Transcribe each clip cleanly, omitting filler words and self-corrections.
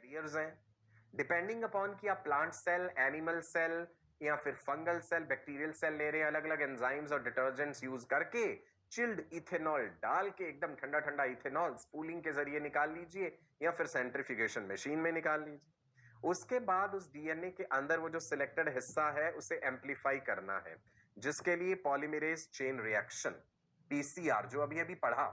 Carriers हैं, depending upon कि आप प्लांट सेल, एनिमल सेल या फिर फंगल सेल, बैक्टीरियल सेल ले रहे हैं, अलग अलग एंजाइम्स और डिटर्जेंट्स यूज करके चिल्ड इथेनॉल डाल के एकदम ठंडा ठंडा इथेनॉल स्पूलिंग के जरिए निकाल लीजिए या फिर सेंट्रीफ्यूगेशन मशीन में निकाल लीजिए। उसके बाद उस डीएनए के अंदर वो जो सिलेक्टेड हिस्सा है उसे एम्पलीफाई करना है, जिसके लिए पॉलीमरेज चेन रिएक्शन पीसीआर जो अभी अभी पढ़ा,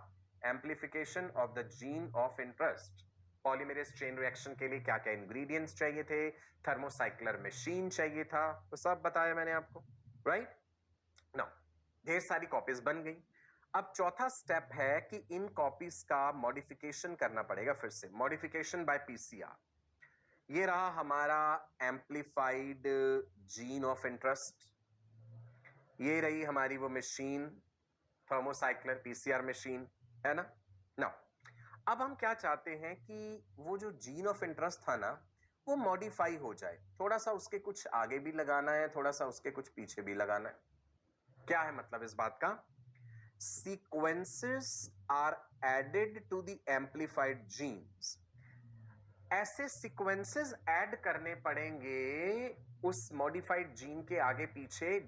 amplification of the gene of interest, polymerase chain reaction के लिए क्या क्या इंग्रेडिएंट्स चाहिए थे, थर्मोसाइक्लर मशीन चाहिए था, तो सब बताया मैंने आपको, राइट नाउ। ढेर सारी कॉपीज बन गई। अब चौथा स्टेप है कि इन कॉपीज का मॉडिफिकेशन करना पड़ेगा, फिर से मॉडिफिकेशन बाय पीसीआर। ये रहा हमारा एम्पलीफाइड जीन ऑफ इंटरेस्ट, ये रही हमारी वो मशीन थर्मोसाइक्लर पीसीआर मशीन, है ना। नाउ अब हम क्या चाहते हैं कि वो जो जीन ऑफ इंटरेस्ट था ना वो मॉडिफाई हो जाए, थोड़ा सा उसके कुछ आगे भी लगाना है, थोड़ा सा उसके कुछ पीछे भी लगाना है। क्या है मतलब इस बात का? Sequences are added to the amplified genes. ऐसे सीक्वेंसेस ऐड करने पड़ेंगे उस मॉडिफाइड जीन के आगे पीछे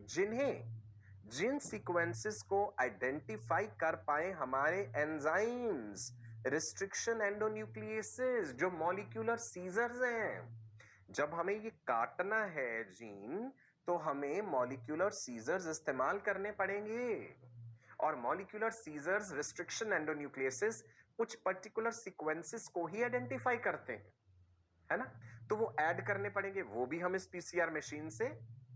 जिन सीक्वेंसेस को आइडेंटिफाई कर पाए हमारे एंजाइम्स, रिस्ट्रिक्शन एंडोन्यूक्लियसेस, जो मॉलिक्यूलर सीजर्स हैं। जब हमें ये काटना है जीन तो हमें मॉलिक्यूलर सीजर्स इस्तेमाल करने पड़ेंगे, और मॉलिक्यूलर सीजर्स, रिस्ट्रिक्शन एंडोन्यूक्लियसेस कुछ पर्टिकुलर सीक्वेंसेस को ही आइडेंटिफाई करते हैं, है ना। तो वो ऐड करने पड़ेंगे, वो भी हम इस पीसीआर मशीन से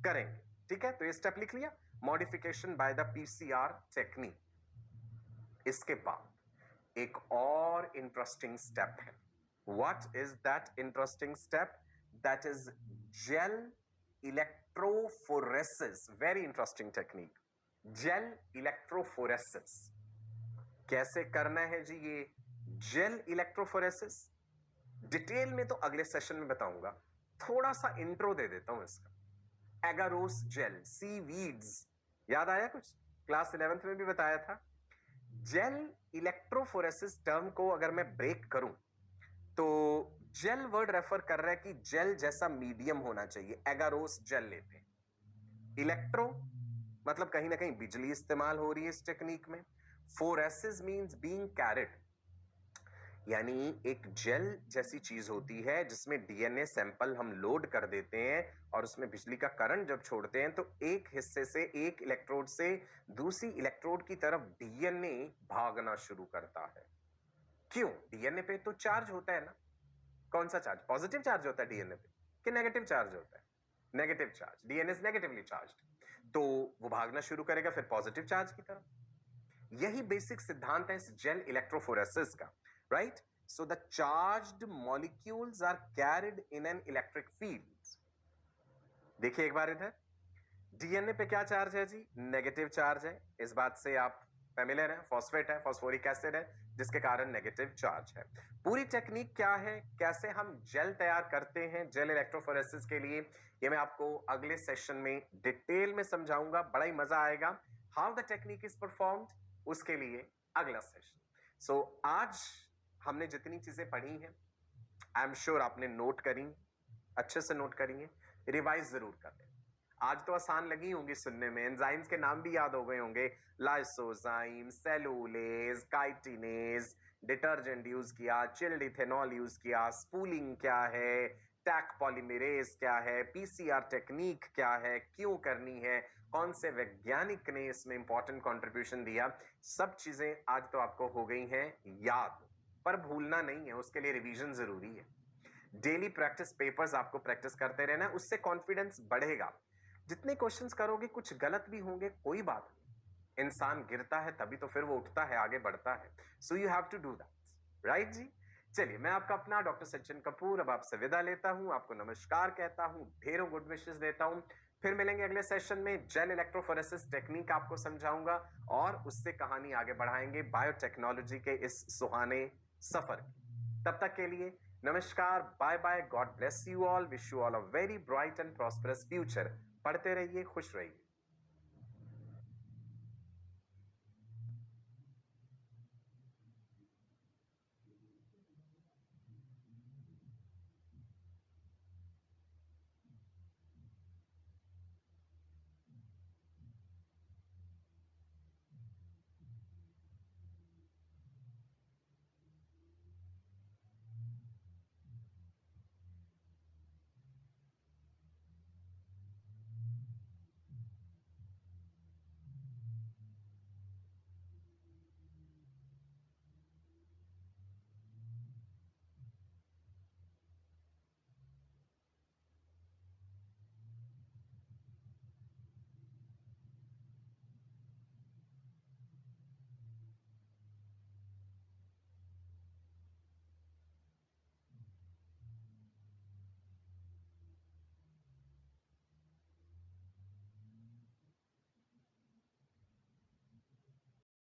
करेंगे। ठीक है, तो ये स्टेप लिख लिया, modification by the PCR technique. इसके बाद एक और इंटरेस्टिंग स्टेप है। What is that interesting step? That is gel electrophoresis. Very interesting technique, gel electrophoresis. कैसे करना है जी ये जेल इलेक्ट्रोफोरेसिस? डिटेल में तो अगले सेशन में बताऊंगा, थोड़ा सा इंट्रो दे देता हूं इसका। एगारोस जेल, सीवीड्स, याद आया कुछ? क्लास 11th में भी बताया था। जेल इलेक्ट्रोफोरेसिस टर्म को अगर मैं ब्रेक करूं तो जेल वर्ड रेफर कर रहा है कि जेल जैसा मीडियम होना चाहिए। एगारोस जेल लेते हैं, इलेक्ट्रो मतलब कहीं ना कहीं बिजली इस्तेमाल हो रही है इस टेक्निक में। फोरेसिस मींस बीइंग कैरिड, यानी एक जेल जैसी चीज होती है जिसमें डीएनए सैंपल हम लोड कर देते हैं और उसमें बिजली का करंट जब छोड़ते हैं तो एक हिस्से से, एक इलेक्ट्रोड से दूसरी इलेक्ट्रोड की तरफ डीएनए भागना शुरू करता है। क्यों? डीएनए पे तो चार्ज होता है ना। कौन सा चार्ज? पॉजिटिव चार्ज होता है डीएनए पे कि नेगेटिव चार्ज होता है? Negative charge. DNA is negatively charged, तो वो भागना शुरू करेगा फिर पॉजिटिव चार्ज की तरफ। यही बेसिक सिद्धांत है इस जेल इलेक्ट्रोफोरेसिस का, right. So the charged molecules are carried in an electric field. देखिए एक बार इधर, डीएनए पे क्या चार्ज है जी? नेगेटिव चार्ज है। इस बात से आप फेमिलियर है, फॉस्फेट है, फॉस्फोरिक एसिड है, जिसके कारण नेगेटिव चार्ज है। पूरी टेक्निक क्या है, कैसे हम जेल तैयार करते हैं जेल इलेक्ट्रोफोरेसिस के लिए, ये मैं आपको अगले सेशन में डिटेल में समझाऊंगा, बड़ा ही मजा आएगा। How the technique is performed, उसके लिए अगला सेशन। सो आज हमने जितनी चीजें पढ़ी हैं आई एम श्योर आपने नोट करी, अच्छे से नोट करेंगे, रिवाइज जरूर कर लें। आज तो आसान लगी होंगी सुनने में, एंजाइम्स के नाम भी याद हो गए होंगे, lysozyme, cellulase, chitinase, detergent use किया, चिल्ड इथेनॉल यूज किया, स्पूलिंग क्या है, टैक पॉलीमरेज क्या है, पीसीआर टेक्निक क्या है, क्यों करनी है, कौन से वैज्ञानिक ने इसमें इंपॉर्टेंट कंट्रीब्यूशन दिया, सब चीजें आज तो आपको हो गई हैं याद। पर भूलना नहीं है, उसके लिए रिवीजन जरूरी है। डेली प्रैक्टिस पेपर्स आपको प्रैक्टिस करते रहना, उससे कॉन्फिडेंस बढ़ेगा। जितने क्वेश्चंस करोगे कुछ गलत भी होंगे, कोई बात नहीं, इंसान गिरता है तभी तो फिर वो उठता है, आगे बढ़ता है। So you have to do that, right जी। चलिए, मैं आपका अपना डॉक्टर सचिन कपूर अब आपसे विदा लेता हूं, आपको नमस्कार कहता हूं, ढेरों गुड विशेस देता हूं। फिर मिलेंगे अगले सेशन में, जेल इलेक्ट्रोफोरेसिस टेक्निक आपको समझाऊंगा और उससे कहानी आगे बढ़ाएंगे बायोटेक्नोलॉजी के इस सुहाने सफर की। तब तक के लिए नमस्कार, bye bye, God bless you all, wish you all a very bright and prosperous future. पढ़ते रहिए, खुश रहिए।